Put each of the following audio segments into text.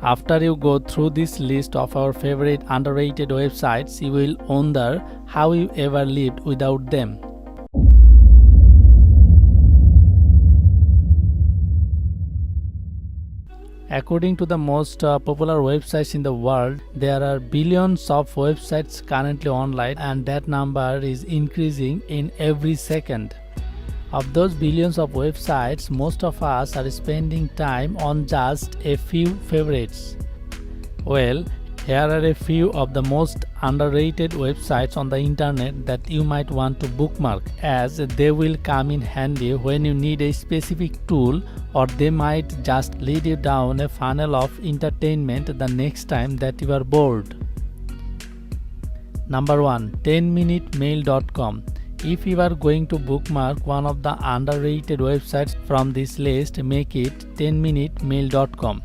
After you go through this list of our favorite underrated websites, you will wonder how you ever lived without them. According to the most popular websites in the world, there are billions of websites currently online, and that number is increasing in every second. Of those billions of websites, most of us are spending time on just a few favorites. Well, here are a few of the most underrated websites on the internet that you might want to bookmark, as they will come in handy when you need a specific tool, or they might just lead you down a funnel of entertainment the next time that you are bored. Number 1. 10minutemail.com. If you are going to bookmark one of the underrated websites from this list, make it 10minutemail.com.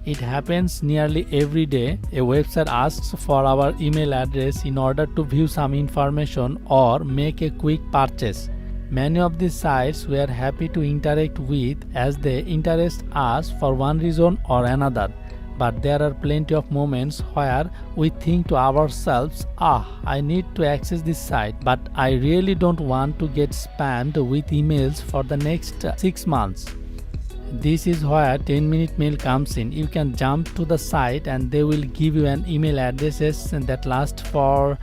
It happens nearly every day. A website asks for our email address in order to view some information or make a quick purchase. Many of these sites we are happy to interact with, as they interest us for one reason or another. But there are plenty of moments where we think to ourselves, I need to access this site, but I really don't want to get spammed with emails for the next 6 months. This is where 10-minute mail comes in. You can jump to the site and they will give you an email address that lasts for,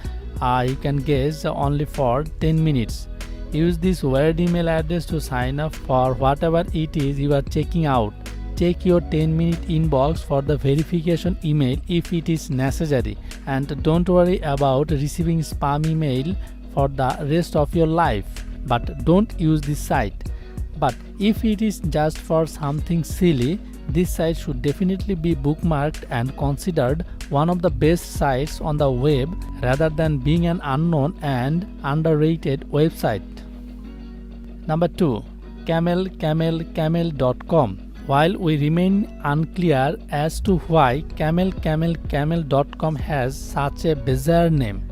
you can guess, only for 10 minutes. Use this weird email address to sign up for whatever it is you are checking out. Check your 10-minute inbox for the verification email if it is necessary, and don't worry about receiving spam email for the rest of your life. But don't use this site. But if it is just for something silly, this site should definitely be bookmarked and considered one of the best sites on the web, rather than being an unknown and underrated website. Number 2. Camel.com. While we remain unclear as to why Camel.com has such a bizarre name,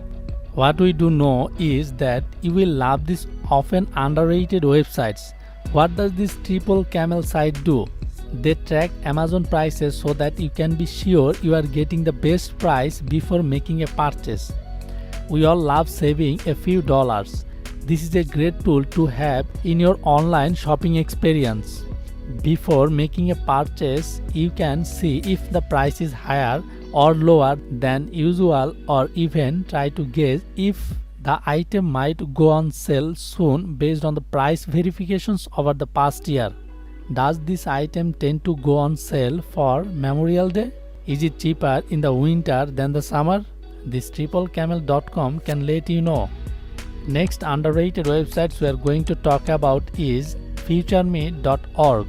what we do know is that you will love these often underrated websites. What does this triple camel site do? They track Amazon prices so that you can be sure you are getting the best price before making a purchase. We all love saving a few dollars. This is a great tool to have in your online shopping experience. Before making a purchase, you can see if the price is higher or lower than usual, or even try to guess if the item might go on sale soon based on the price verifications over the past year. Does this item tend to go on sale for Memorial Day? Is it cheaper in the winter than the summer? This triplecamel.com can let you know. Next underrated websites we are going to talk about is futureme.org.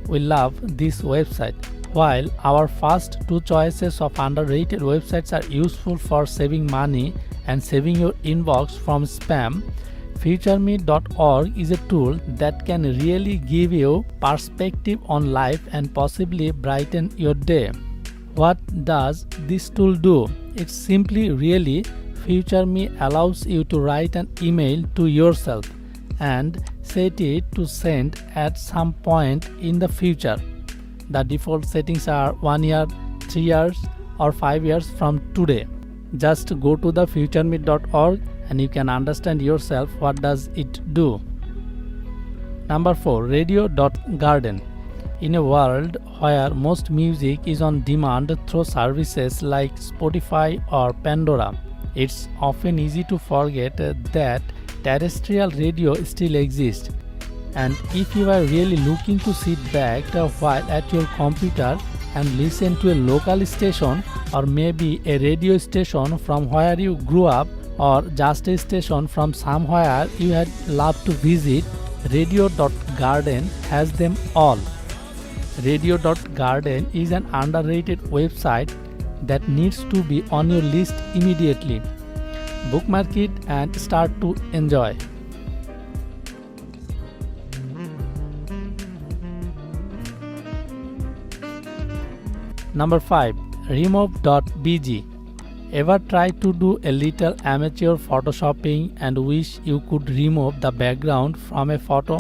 We love this website. While our first two choices of underrated websites are useful for saving money and saving your inbox from spam, futureme.org is a tool that can really give you perspective on life and possibly brighten your day. What does this tool do? It's simply really FutureMe allows you to write an email to yourself and set it to send at some point in the future. The default settings are 1 year, 3 years, or 5 years from today. Just go to the futureme.org and you can understand yourself what does it do. Number 4. Radio.garden. In a world where most music is on demand through services like Spotify or Pandora, it's often easy to forget that terrestrial radio still exists. And if you are really looking to sit back while at your computer and listen to a local station, or maybe a radio station from where you grew up, or just a station from somewhere you had loved to visit, Radio.garden has them all. Radio.garden is an underrated website that needs to be on your list immediately. Bookmark it and start to enjoy. Number 5. Remove.bg. Ever tried to do a little amateur photoshopping and wish you could remove the background from a photo?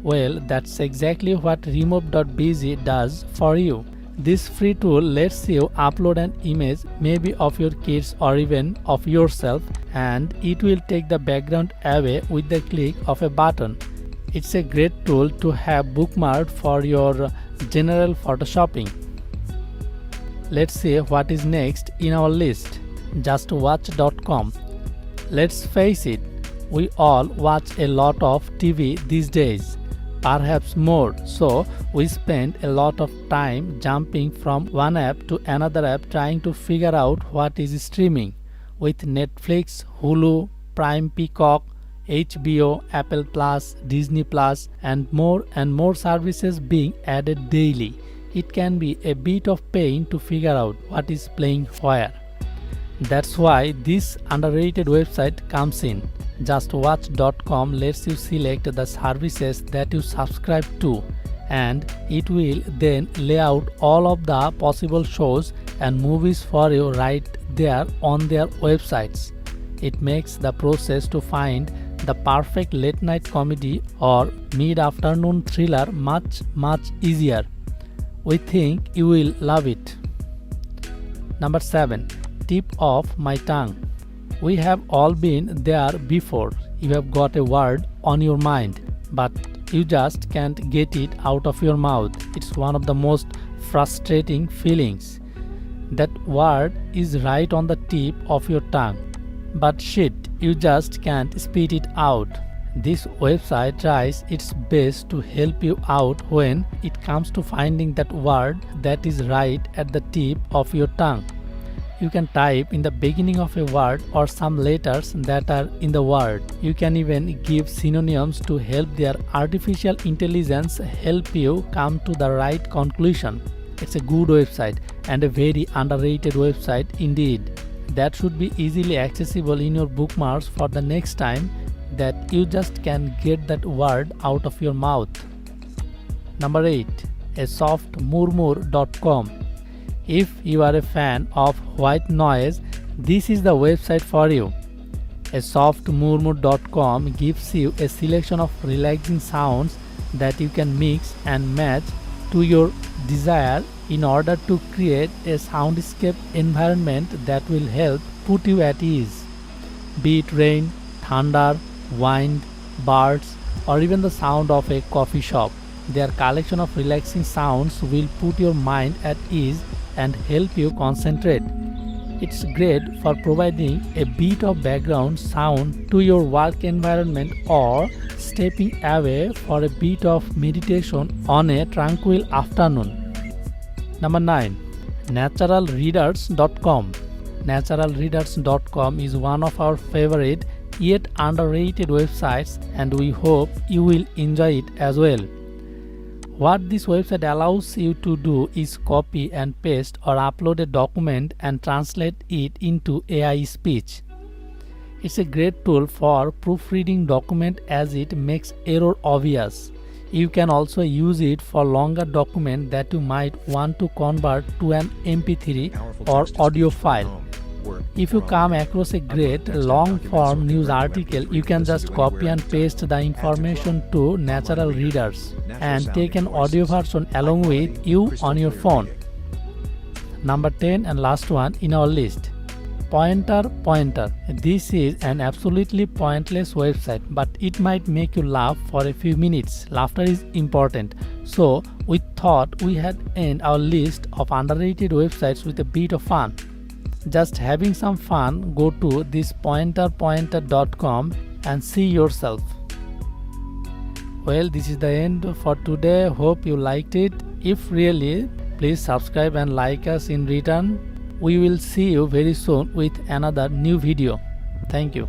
Well, that's exactly what Remove.bg does for you. This free tool lets you upload an image, maybe of your kids or even of yourself, and it will take the background away with the click of a button. It's a great tool to have bookmarked for your general photoshopping. Let's see what is next in our list. JustWatch.com. Let's face it, we all watch a lot of TV these days, perhaps more, so we spend a lot of time jumping from one app to another app trying to figure out what is streaming. With Netflix, Hulu, Prime, Peacock, HBO, Apple Plus, Disney Plus, and more services being added daily, it can be a bit of pain to figure out what is playing where. That's why this underrated website comes in. JustWatch.com lets you select the services that you subscribe to, and it will then lay out all of the possible shows and movies for you right there on their websites. It makes the process to find the perfect late night comedy or mid-afternoon thriller much easier. We think you will love it. Number 7. Tip of my tongue. We have all been there before. You have got a word on your mind, but you just can't get it out of your mouth. It's one of the most frustrating feelings. That word is right on the tip of your tongue, but shit, you just can't spit it out. This website tries its best to help you out when it comes to finding that word that is right at the tip of your tongue. You can type in the beginning of a word or some letters that are in the word. You can even give synonyms to help their artificial intelligence help you come to the right conclusion. It's a good website and a very underrated website indeed. That should be easily accessible in your bookmarks for the next time that you just can get that word out of your mouth. Number 8. asoftmurmur.com. If you are a fan of white noise, this is the website for you. asoftmurmur.com gives you a selection of relaxing sounds that you can mix and match to your desire in order to create a soundscape environment that will help put you at ease. Be it rain, thunder, wind, birds, or even the sound of a coffee shop. Their collection of relaxing sounds will put your mind at ease and help you concentrate. It's great for providing a bit of background sound to your work environment or stepping away for a bit of meditation on a tranquil afternoon. Number 9. naturalreaders.com. naturalreaders.com is one of our favorite yet underrated websites, and we hope you will enjoy it as well. What this website allows you to do is copy and paste or upload a document and translate it into AI speech. It's a great tool for proofreading document as it makes error obvious. You can also use it for longer document that you might want to convert to an MP3 or audio file. If you come across a great long-form news article, you can just copy and paste the information to Natural Readers and take an audio version along with you on your phone. Number 10 and last one in our list. Pointer. This is an absolutely pointless website, but it might make you laugh for a few minutes. Laughter is important, so we thought we had end our list of underrated websites with a bit of fun. Just having some fun, go to this pointer.com and see yourself. Well, this is the end for today. Hope you liked it. If really, please subscribe and like us in return. We will see you very soon with another new video. Thank you.